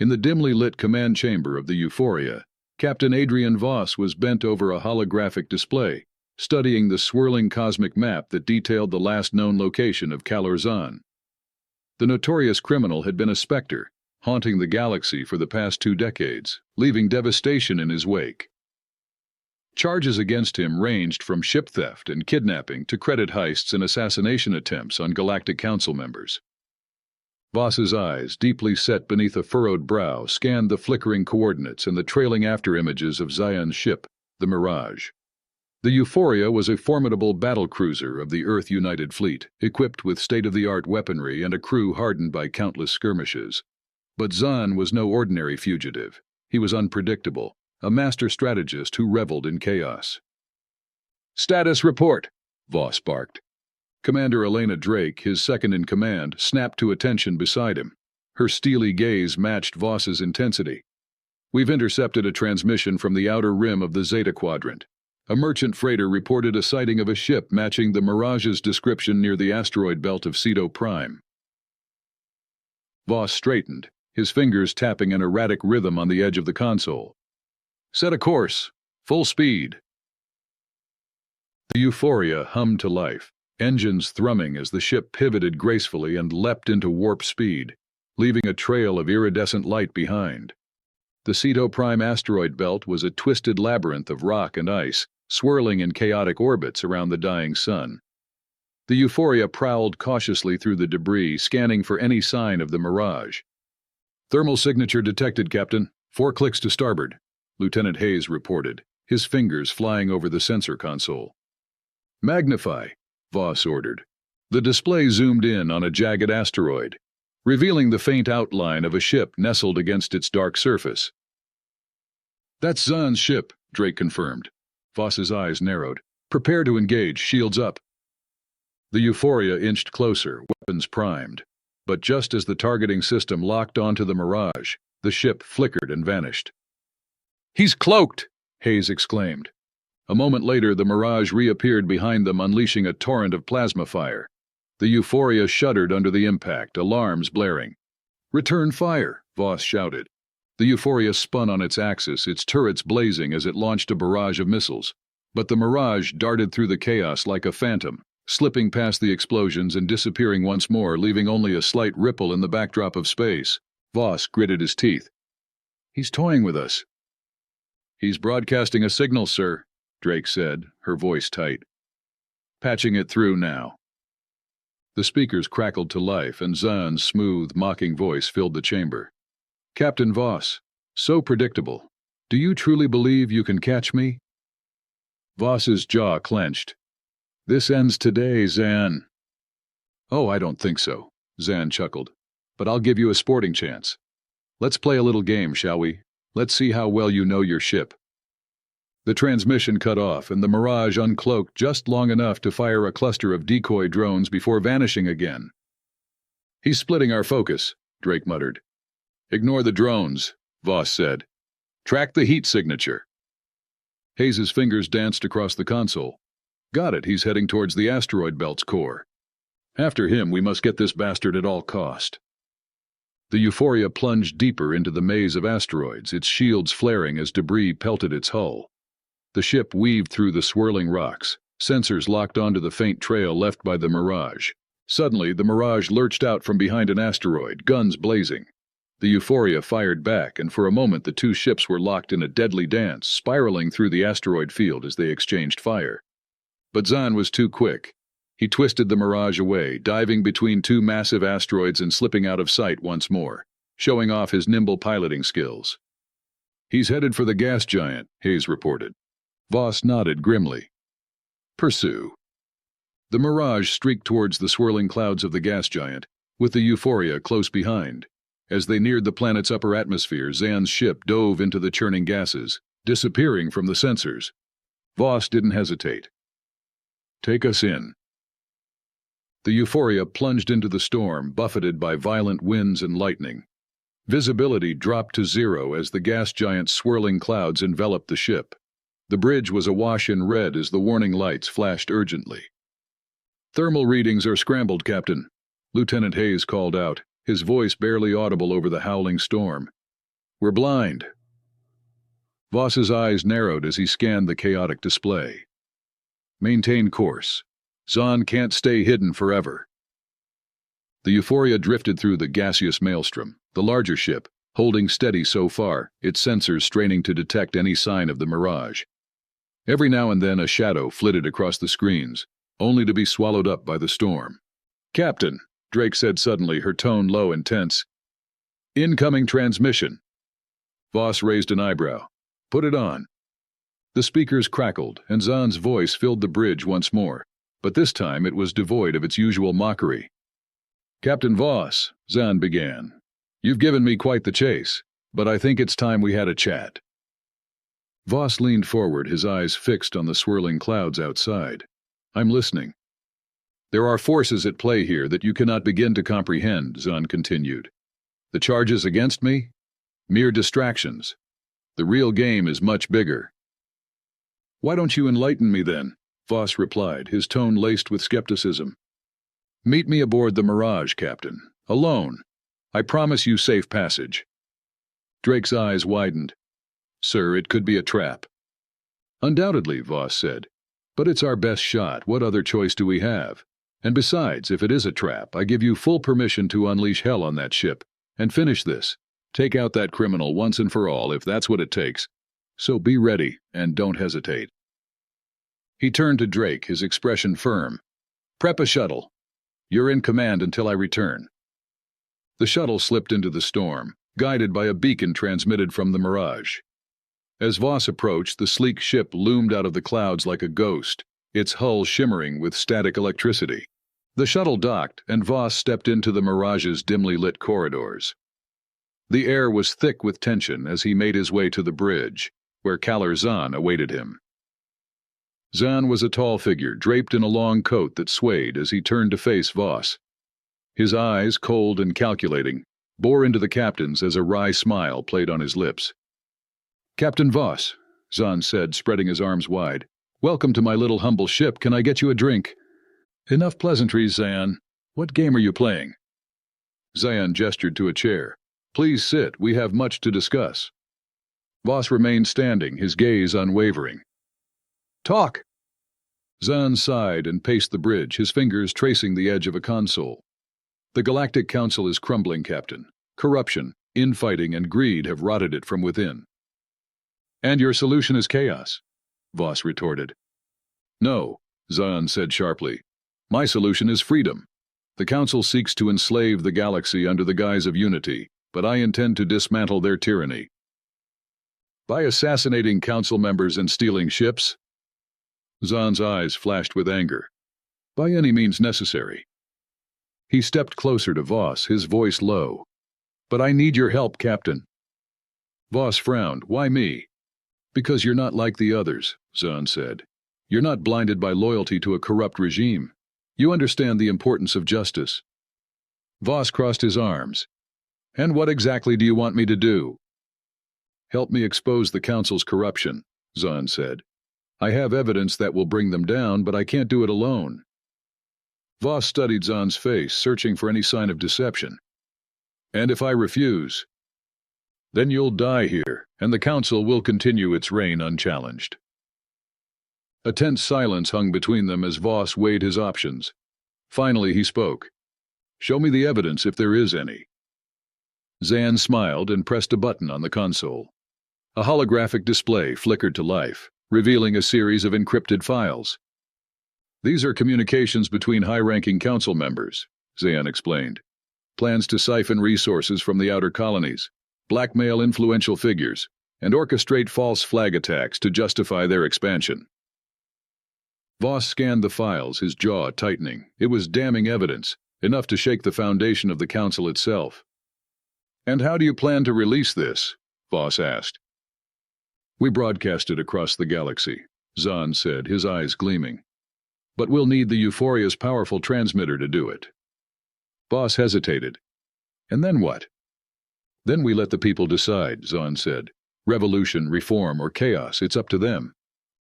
In the dimly lit command chamber of the Euphoria, Captain Adrian Voss was bent over a holographic display, studying the swirling cosmic map that detailed the last known location of Calorzan. The notorious criminal had been a specter, haunting the galaxy for the past 2 decades, leaving devastation in his wake. Charges against him ranged from ship theft and kidnapping to credit heists and assassination attempts on Galactic Council members. Voss's eyes, deeply set beneath a furrowed brow, scanned the flickering coordinates and the trailing after-images of Zion's ship, the Mirage. The Euphoria was a formidable battlecruiser of the Earth United Fleet, equipped with state-of-the-art weaponry and a crew hardened by countless skirmishes. But Zion was no ordinary fugitive. He was unpredictable, a master strategist who reveled in chaos. "Status report," Voss barked. Commander Elena Drake, his second-in-command, snapped to attention beside him. Her steely gaze matched Voss's intensity. "We've intercepted a transmission from the outer rim of the Zeta Quadrant. A merchant freighter reported a sighting of a ship matching the Mirage's description near the asteroid belt of Ceto Prime." Voss straightened, his fingers tapping an erratic rhythm on the edge of the console. "Set a course. Full speed." The Euphoria hummed to life, engines thrumming as the ship pivoted gracefully and leapt into warp speed, leaving a trail of iridescent light behind. The Ceto Prime asteroid belt was a twisted labyrinth of rock and ice, swirling in chaotic orbits around the dying sun. The Euphoria prowled cautiously through the debris, scanning for any sign of the Mirage. "Thermal signature detected, Captain. 4 clicks to starboard," Lieutenant Hayes reported, his fingers flying over the sensor console. "Magnify," Voss ordered. The display zoomed in on a jagged asteroid, revealing the faint outline of a ship nestled against its dark surface. "That's Zahn's ship," Drake confirmed. Voss's eyes narrowed. "Prepare to engage, shields up." The Euphoria inched closer, weapons primed. But just as the targeting system locked onto the Mirage, the ship flickered and vanished. "He's cloaked!" Hayes exclaimed. A moment later, the Mirage reappeared behind them, unleashing a torrent of plasma fire. The Euphoria shuddered under the impact, alarms blaring. "Return fire!" Voss shouted. The Euphoria spun on its axis, its turrets blazing as it launched a barrage of missiles. But the Mirage darted through the chaos like a phantom, slipping past the explosions and disappearing once more, leaving only a slight ripple in the backdrop of space. Voss gritted his teeth. "He's toying with us." "He's broadcasting a signal, sir," Drake said, her voice tight. "Patching it through now." The speakers crackled to life, and Zahn's smooth, mocking voice filled the chamber. "Captain Voss, so predictable. Do you truly believe you can catch me?" Voss's jaw clenched. "This ends today, Zahn." "Oh, I don't think so," Zahn chuckled. "But I'll give you a sporting chance. Let's play a little game, shall we? Let's see how well you know your ship." The transmission cut off, and the Mirage uncloaked just long enough to fire a cluster of decoy drones before vanishing again. "He's splitting our focus," Drake muttered. "Ignore the drones," Voss said. "Track the heat signature." Hayes's fingers danced across the console. "Got it, he's heading towards the asteroid belt's core. After him, we must get this bastard at all cost." The Euphoria plunged deeper into the maze of asteroids, its shields flaring as debris pelted its hull. The ship weaved through the swirling rocks, sensors locked onto the faint trail left by the Mirage. Suddenly, the Mirage lurched out from behind an asteroid, guns blazing. The Euphoria fired back, and for a moment the 2 ships were locked in a deadly dance, spiraling through the asteroid field as they exchanged fire. But Zahn was too quick. He twisted the Mirage away, diving between 2 massive asteroids and slipping out of sight once more, showing off his nimble piloting skills. "He's headed for the gas giant," Hayes reported. Voss nodded grimly. "Pursue." The Mirage streaked towards the swirling clouds of the gas giant, with the Euphoria close behind. As they neared the planet's upper atmosphere, Zahn's ship dove into the churning gases, disappearing from the sensors. Voss didn't hesitate. "Take us in." The Euphoria plunged into the storm, buffeted by violent winds and lightning. Visibility dropped to 0 as the gas giant's swirling clouds enveloped the ship. The bridge was awash in red as the warning lights flashed urgently. "Thermal readings are scrambled, Captain," Lieutenant Hayes called out, his voice barely audible over the howling storm. We're blind. Voss's eyes narrowed as he scanned the chaotic display. Maintain course. Zahn can't stay hidden forever. The Euphoria drifted through the gaseous maelstrom, the larger ship, holding steady so far, its sensors straining to detect any sign of the mirage. Every now and then a shadow flitted across the screens, only to be swallowed up by the storm. "Captain," Drake said suddenly, her tone low and tense. "Incoming transmission." Voss raised an eyebrow. "Put it on." The speakers crackled, and Zahn's voice filled the bridge once more, but this time it was devoid of its usual mockery. "Captain Voss," Zahn began, "you've given me quite the chase, but I think it's time we had a chat." Voss leaned forward, his eyes fixed on the swirling clouds outside. "I'm listening." "There are forces at play here that you cannot begin to comprehend," Zahn continued. "The charges against me? Mere distractions. The real game is much bigger." "Why don't you enlighten me then?" Voss replied, his tone laced with skepticism. "Meet me aboard the Mirage, Captain. Alone. I promise you safe passage." Drake's eyes widened. "Sir, it could be a trap." "Undoubtedly," Voss said. "But it's our best shot. What other choice do we have? And besides, if it is a trap, I give you full permission to unleash hell on that ship. And finish this. Take out that criminal once and for all, if that's what it takes. So be ready, and don't hesitate." He turned to Drake, his expression firm. "Prep a shuttle. You're in command until I return." The shuttle slipped into the storm, guided by a beacon transmitted from the Mirage. As Voss approached, the sleek ship loomed out of the clouds like a ghost, its hull shimmering with static electricity. The shuttle docked, and Voss stepped into the Mirage's dimly lit corridors. The air was thick with tension as he made his way to the bridge, where Kalar Zahn awaited him. Zahn was a tall figure, draped in a long coat that swayed as he turned to face Voss. His eyes, cold and calculating, bore into the captain's as a wry smile played on his lips. "Captain Voss," Zahn said, spreading his arms wide, "welcome to my little humble ship. Can I get you a drink?" "Enough pleasantries, Zahn. What game are you playing?" Zahn gestured to a chair. "Please sit, we have much to discuss." Voss remained standing, his gaze unwavering. "Talk!" Zahn sighed and paced the bridge, his fingers tracing the edge of a console. "The Galactic Council is crumbling, Captain. Corruption, infighting, and greed have rotted it from within." "And your solution is chaos?" Voss retorted. "No," Zahn said sharply. "My solution is freedom. The Council seeks to enslave the galaxy under the guise of unity, but I intend to dismantle their tyranny." "By assassinating Council members and stealing ships?" Zahn's eyes flashed with anger. "By any means necessary." He stepped closer to Voss, his voice low. "But I need your help, Captain." Voss frowned. "Why me?" "Because you're not like the others," Zahn said. "You're not blinded by loyalty to a corrupt regime. You understand the importance of justice." Voss crossed his arms. "And what exactly do you want me to do?" "Help me expose the Council's corruption," Zahn said. "I have evidence that will bring them down, but I can't do it alone." Voss studied Zahn's face, searching for any sign of deception. "And if I refuse?" "Then you'll die here, and the Council will continue its reign unchallenged." A tense silence hung between them as Voss weighed his options. Finally he spoke. "Show me the evidence if there is any." Zahn smiled and pressed a button on the console. A holographic display flickered to life, revealing a series of encrypted files. "These are communications between high-ranking Council members," Zahn explained. "Plans to siphon resources from the outer colonies, blackmail influential figures, and orchestrate false flag attacks to justify their expansion." Voss scanned the files, his jaw tightening. It was damning evidence, enough to shake the foundation of the Council itself. "And how do you plan to release this?" Voss asked. "We broadcast it across the galaxy," Zahn said, his eyes gleaming. "But we'll need the Euphoria's powerful transmitter to do it." Voss hesitated. "And then what?" "Then we let the people decide," Zahn said. "Revolution, reform, or chaos, it's up to them.